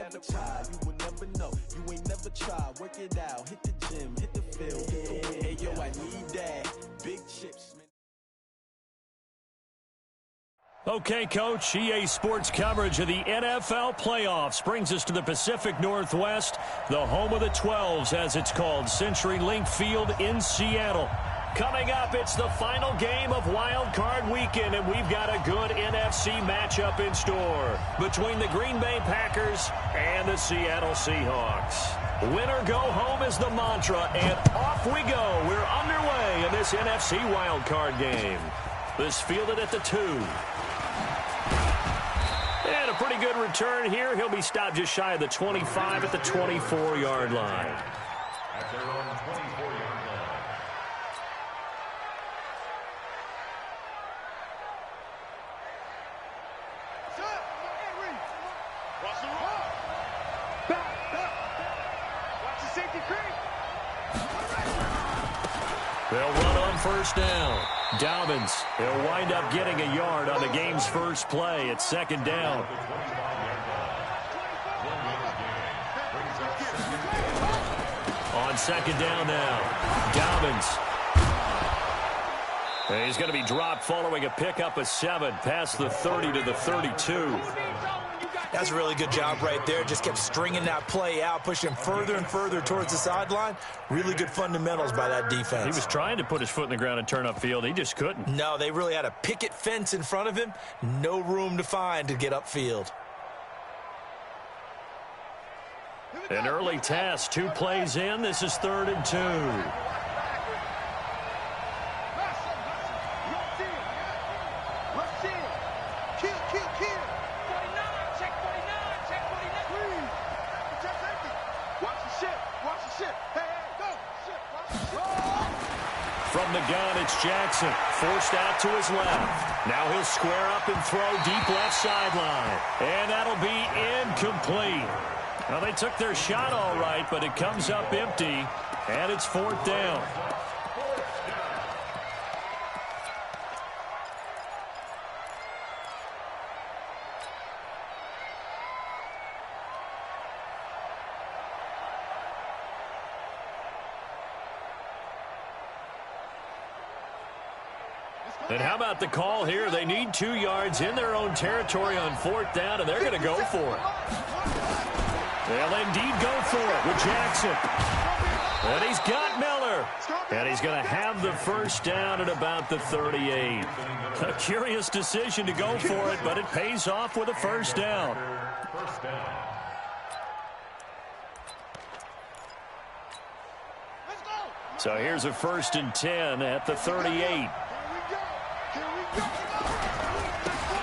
never try, you will never know. You ain't never tried, work it out, hit the gym, hit the field, hit the win. Hey, yo, I need that. Big chips, man. Okay, Coach, EA Sports coverage of the NFL playoffs brings us to the Pacific Northwest, the home of the 12s, as it's called, CenturyLink Field in Seattle. Coming up, it's the final game of Wild Card Weekend, and we've got a good NFC matchup in store between the Green Bay Packers and the Seattle Seahawks. Winner go home is the mantra, and off we go. We're underway in this NFC Wild Card game. This fielded at the 2. And a pretty good return here. He'll be stopped just shy of the 25 at the 24-yard line. At their own 24-yard line. They'll run on first down. Dobbins, he'll wind up getting a yard on the game's first play. It's second down. On second down now, Dobbins. And he's going to be dropped following a pickup of 7 past the 30 to the 32. That's a really good job right there. Just kept stringing that play out, pushing further and further towards the sideline. Really good fundamentals by that defense. He was trying to put his foot in the ground and turn upfield. He just couldn't. No, they really had a picket fence in front of him. No room to find to get upfield. An early test, 2 plays in. This is 3rd and 2. From the gun, it's Jackson, forced out to his left. Now he'll square up and throw deep left sideline. And that'll be incomplete. Well, they took their shot all right, but it comes up empty, and it's 4th down. And how about the call here? They need 2 yards in their own territory on 4th down, and they're going to go for it. They'll indeed go for it with Jackson. And he's got Miller. And he's going to have the first down at about the 38. A curious decision to go for it, but it pays off with a first down. So here's a 1st and 10 at the 38.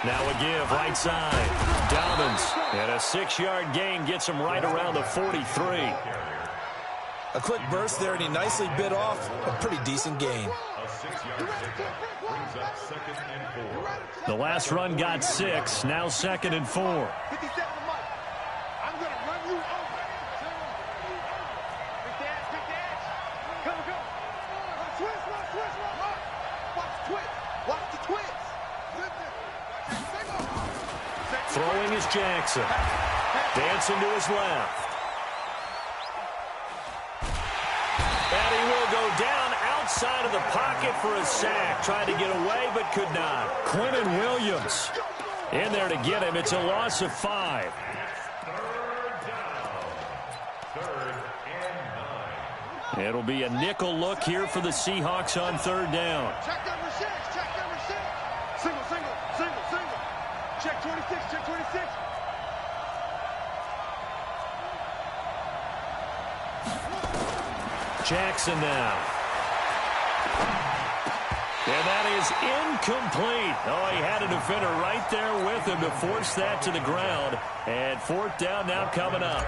Now a give right side. Dobbins, and a 6-yard gain gets him right around the 43. A quick burst there, and he nicely bit off a pretty decent gain. A 6-yard pickup brings up 2nd and 4. The last run got 6, now 2nd and 4. Throwing is Jackson. Dancing to his left. And he will go down outside of the pocket for a sack. Tried to get away, but could not. Quentin Williams in there to get him. It's a loss of 5. 3rd and 9. It'll be a nickel look here for the Seahawks on 3rd down. Check number 6. Check number 6. Single, single, single, single. Check 26. Check 26. Jackson now. And that is incomplete. Oh, he had a defender right there with him to force that to the ground. And 4th down now coming up.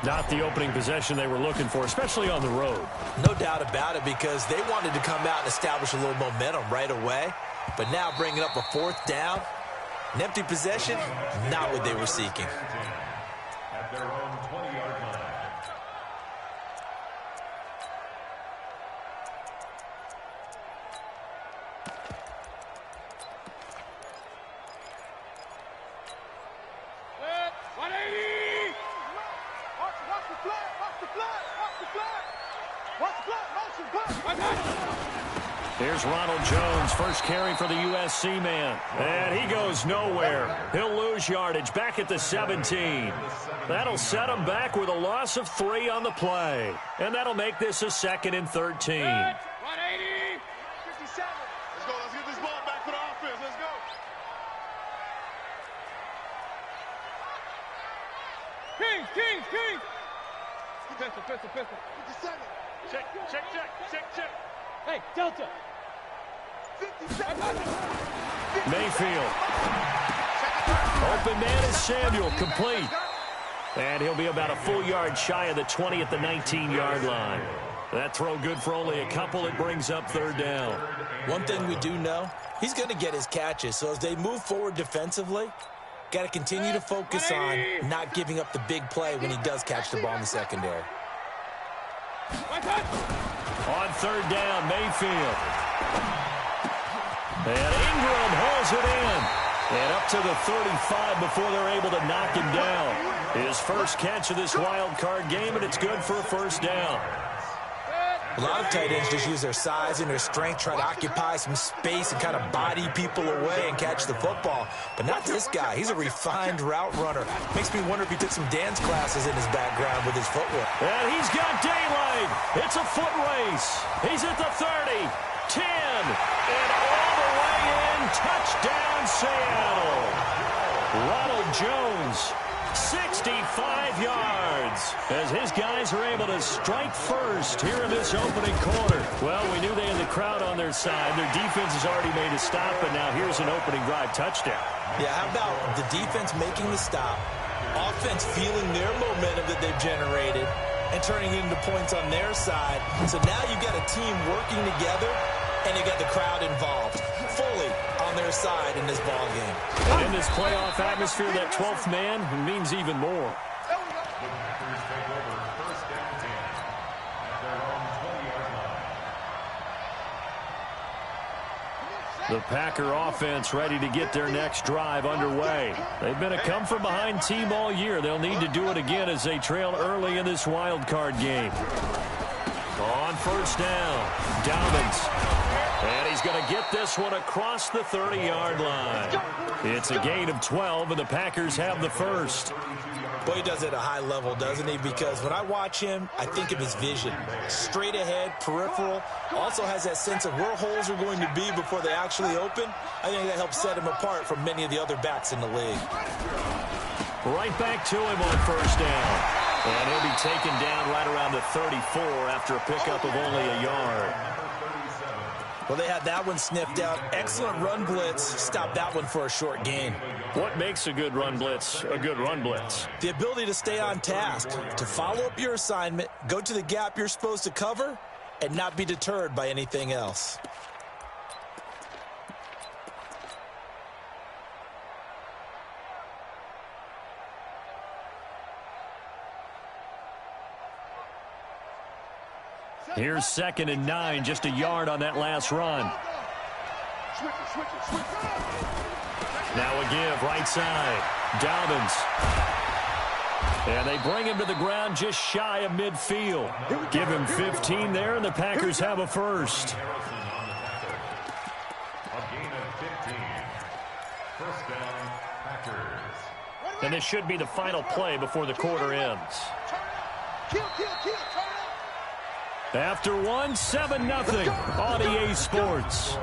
Not the opening possession they were looking for, especially on the road. No doubt about it, because they wanted to come out and establish a little momentum right away. But now bringing up a 4th down, an empty possession, not what they were seeking. At their own 20-yard line. Here's Ronald Jones, first carry for the USC man. And he goes nowhere. He'll lose yardage back at the 17. That'll set him back with a loss of 3 on the play. And that'll make this a 2nd and 13. 180. 57. Let's go. Let's get this ball back for the offense. Let's go. King. Pistol. 57. Check. Hey, Delta. 57. Mayfield. Open man is Samuel, complete. And he'll be about a full yard shy of the 20 at the 19-yard line. That throw good for only a couple. It brings up 3rd down. One thing we do know, he's going to get his catches. So as they move forward defensively, got to continue to focus on not giving up the big play when he does catch the ball in the secondary. On 3rd down, Mayfield. And Ingram hauls it in. And up to the 35 before they're able to knock him down. His first catch of this wild card game, and it's good for a 1st down. A lot of tight ends just use their size and their strength, try to occupy some space and kind of body people away and catch the football. But not this guy. He's a refined route runner. Makes me wonder if he took some dance classes in his background with his footwork. And he's got daylight. It's a foot race. He's at the 30, 10, and all the way in. Touchdown, Seattle. Ronald Jones, 65 yards, as his guys are able to strike first here in this opening quarter. Well, we knew they had the crowd on their side. Their defense has already made a stop, but now here's an opening drive touchdown. Yeah, how about the defense making the stop, offense feeling their momentum that they've generated, and turning it into points on their side. So now you've got a team working together, and you got the crowd involved fully on their side in this ball game. And in this playoff atmosphere, that 12th man means even more. The Packers take over 1st and 10 at their own 20-yard line. The Packer offense ready to get their next drive underway. They've been a come-from-behind team all year. They'll need to do it again as they trail early in this wild card game. On 1st down, Dobbins. And he's going to get this one across the 30-yard line. It's a gain of 12, and the Packers have the first. Boy, he does it at a high level, doesn't he? Because when I watch him, I think of his vision. Straight ahead, peripheral. Also has that sense of where holes are going to be before they actually open. I think that helps set him apart from many of the other backs in the league. Right back to him on 1st down. And he'll be taken down right around the 34 after a pickup of only a yard. Well, they had that one sniffed out. Excellent run blitz. Stopped that one for a short gain. What makes a good run blitz a good run blitz? The ability to stay on task, to follow up your assignment, go to the gap you're supposed to cover, and not be deterred by anything else. Here's 2nd and 9, just a yard on that last run. Now a give, right side. Dobbins. And they bring him to the ground just shy of midfield. Give him 15 there, and the Packers have a first. A gain of 15. 1st down, Packers. And this should be the final play before the quarter ends. After one, 7-0 on EA Sports.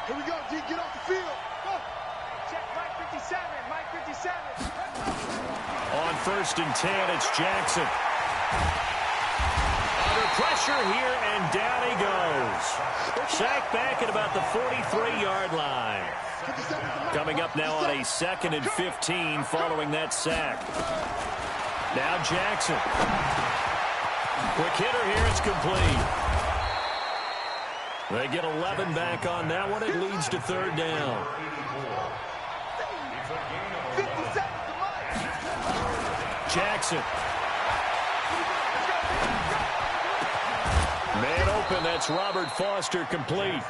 Here we go, D, get off the field. Go. Check, Mike 57, Mike 57. On 1st and 10, it's Jackson. Under pressure here, and down he goes. Sacked back at about the 43-yard line. Coming up now on a 2nd and 15 following that sack. Now Jackson. Quick hitter here, it's complete. They get 11 back on that one. It leads to 3rd down. Jackson. Man open. That's Robert Foster complete.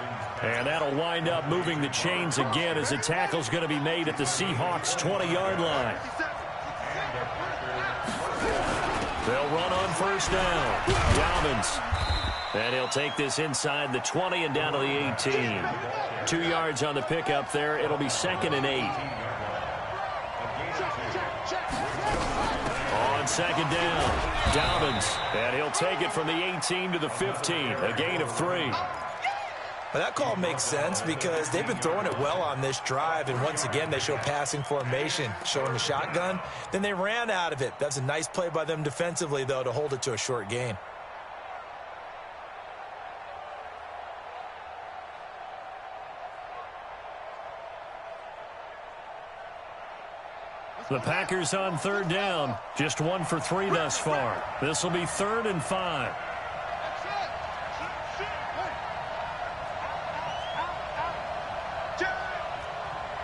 And that'll wind up moving the chains again as a tackle's going to be made at the Seahawks' 20-yard line. They'll run on first down. Dobbins. And he'll take this inside the 20 and down to the 18. 2 yards on the pickup there. It'll be 2nd and 8. On 2nd down, Dobbins. And he'll take it from the 18 to the 15. A gain of 3. Well, that call makes sense because they've been throwing it well on this drive, and once again they show passing formation, showing the shotgun. Then they ran out of it. That's a nice play by them defensively, though, to hold it to a short gain. The Packers on 3rd down. Just 1 for 3 thus far. This will be 3rd and 5.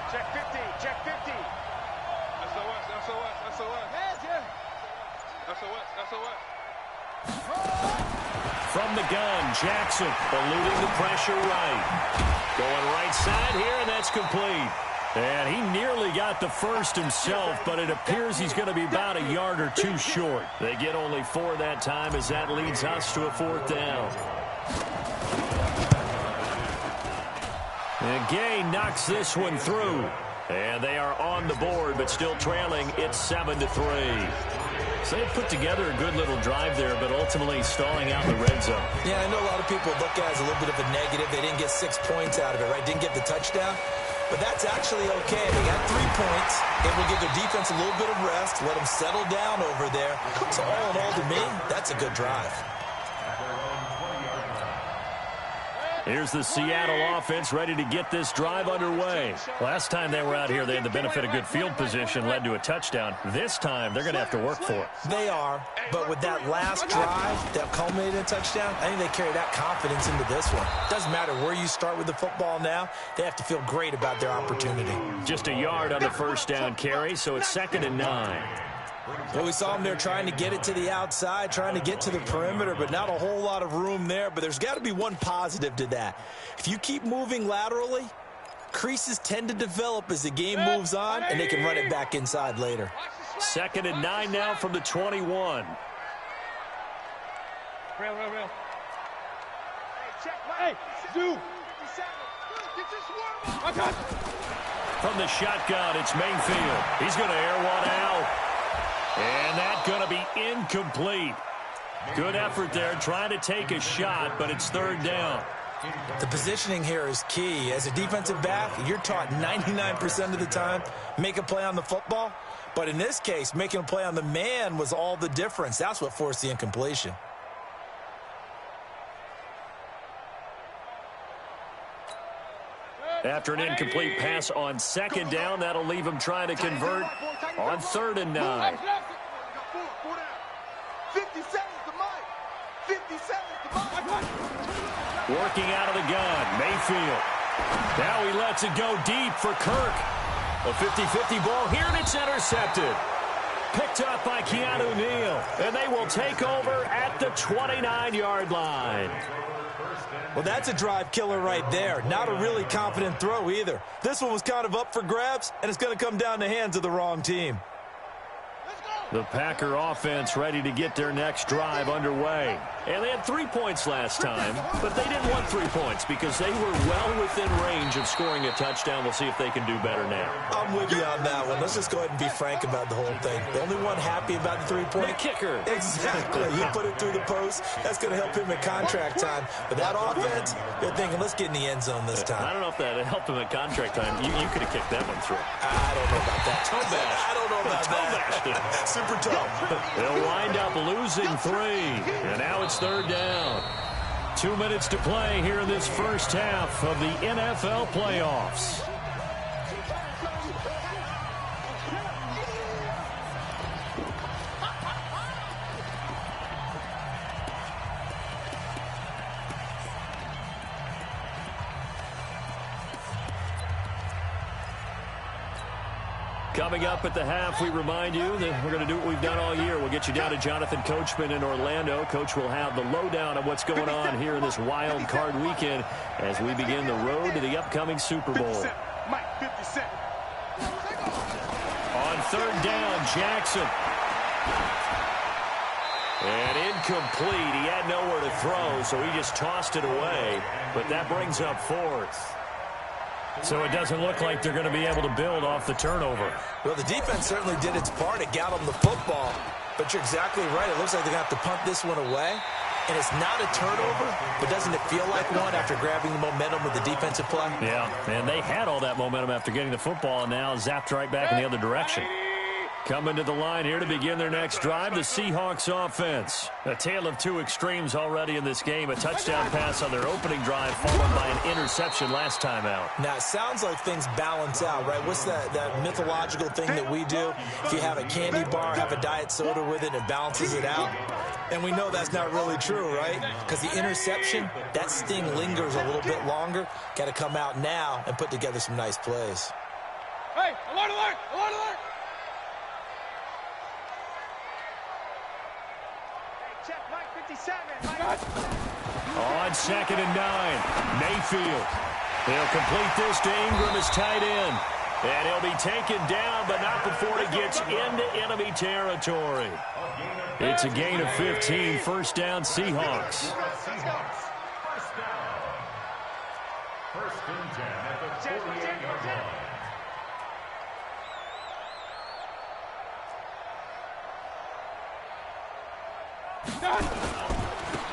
Check 50, check 50. SOS. From the gun, Jackson eluding the pressure right. Going right side here, and that's complete. And he nearly got the first himself, but it appears he's going to be about a yard or 2 short. They get only 4 that time as that leads us to a 4th down. And Gay knocks this one through. And they are on the board, but still trailing. It's 7-3. So they put together a good little drive there, but ultimately stalling out in the red zone. Yeah, I know a lot of people look at it as a little bit of a negative. They didn't get 6 points out of it, right? Didn't get the touchdown. But that's actually okay. They got 3 points. It will give their defense a little bit of rest, let them settle down over there. So all in all, to me, that's a good drive. Here's the Seattle offense ready to get this drive underway. Last time they were out here, they had the benefit of good field position, led to a touchdown. This time, they're going to have to work for it. They are, but with that last drive that culminated in a touchdown, I think they carry that confidence into this one. Doesn't matter where you start with the football now, they have to feel great about their opportunity. Just a yard on the first down carry, so it's 2nd and 9. Well, we saw them there trying to get it to the outside, trying to get to the perimeter, but not a whole lot of room there. But there's got to be one positive to that. If you keep moving laterally, creases tend to develop as the game moves on, and they can run it back inside later. 2nd and 9 now from the 21. Real. Hey, Zoo. From the shotgun, it's Mayfield. He's going to air one out. And that's going to be incomplete. Good effort there, trying to take a shot, but it's 3rd down. The positioning here is key. As a defensive back, you're taught 99% of the time, make a play on the football. But in this case, making a play on the man was all the difference. That's what forced the incompletion. After an incomplete pass on 2nd down, that'll leave him trying to convert on 3rd and 9. 50 seconds to Mike. 50 seconds to Mike. Working out of the gun, Mayfield. Now he lets it go deep for Kirk. A 50-50 ball here, and it's intercepted. Picked up by Keanu Neal, and they will take over at the 29-yard line. Well, that's a drive killer right there. Not a really confident throw either. This one was kind of up for grabs, and it's going to come down the hands of the wrong team. The Packer offense ready to get their next drive underway. And they had 3 points last time, but they didn't want 3 points because they were well within range of scoring a touchdown. We'll see if they can do better now. I'm with you on that one. Let's just go ahead and be frank about the whole thing. The only one happy about the 3-point. The kicker. Exactly. He put it through the post. That's going to help him at contract time. But that offense, they're thinking, let's get in the end zone this time. I don't know if that helped him at contract time. You could have kicked that one through. I don't know about that. Toe bash. I don't know about that. Super tough. They'll wind up losing 3. And now it's 3rd down. 2 minutes to play here in this first half of the NFL playoffs. Coming up at the half, we remind you that we're going to do what we've done all year. We'll get you down to Jonathan Coachman in Orlando. Coach will have the lowdown of what's going on here in this wild card weekend as we begin the road to the upcoming Super Bowl. On third down, Jackson. And incomplete. He had nowhere to throw, so he just tossed it away. But that brings up fourth. So it doesn't look like they're going to be able to build off the turnover. Well, the defense certainly did its part. It got them the football. But you're exactly right. It looks like they're going to have to punt this one away. And it's not a turnover, but doesn't it feel like one after grabbing the momentum with the defensive play? Yeah, and they had all that momentum after getting the football and now zapped right back in the other direction. Coming to the line here to begin their next drive, the Seahawks offense. A tale of two extremes already in this game. A touchdown pass on their opening drive followed by an interception last time out. Now, it sounds like things balance out, right? What's that mythological thing that we do? If you have a candy bar, have a diet soda with it, and it balances it out. And we know that's not really true, right? Because the interception, that sting lingers a little bit longer. Got to come out now and put together some nice plays. Hey, alert, alert, alert, alert! Check, Mike 57. Mike. On 2nd and 9, Mayfield. He'll complete this to Ingram as tight end. And he'll be taken down, but not before he gets into enemy territory. It's a gain of 15, first down Seahawks. First down. First and 10 at the 48-yard line.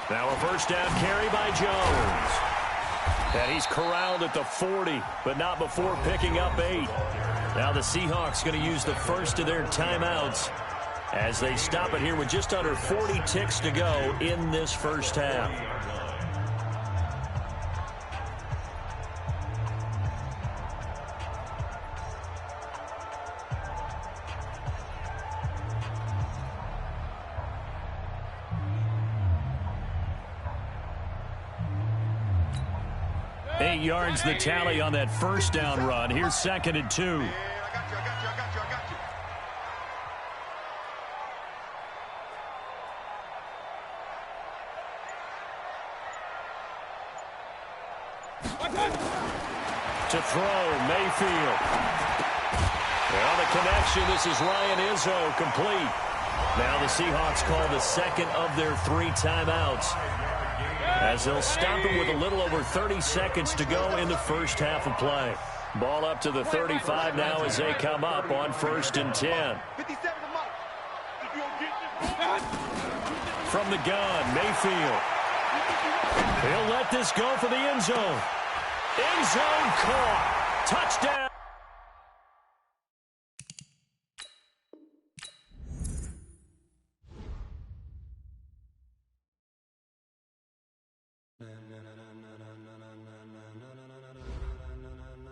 Now a first down carry by Jones. And he's corralled at the 40, but not before picking up 8. Now the Seahawks going to use the first of their timeouts as they stop it here with just under 40 ticks to go in this first half. Eight yards the tally on that first down run. Here's 2nd and 2. I got you, To throw, Mayfield. Well, the connection, this is Ryan Izzo, complete. Now the Seahawks call the second of their 3 timeouts, as they'll stop it with a little over 30 seconds to go in the first half of play. Ball up to the 35 now as they come up on 1st and 10. 57 to Mike. From the gun, Mayfield. He'll let this go for the end zone. End zone caught. Touchdown.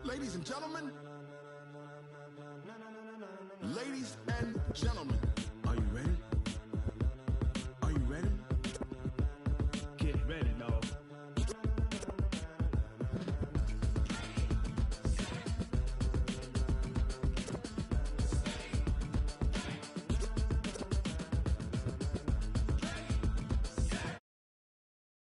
Ladies and gentlemen, ladies and gentlemen.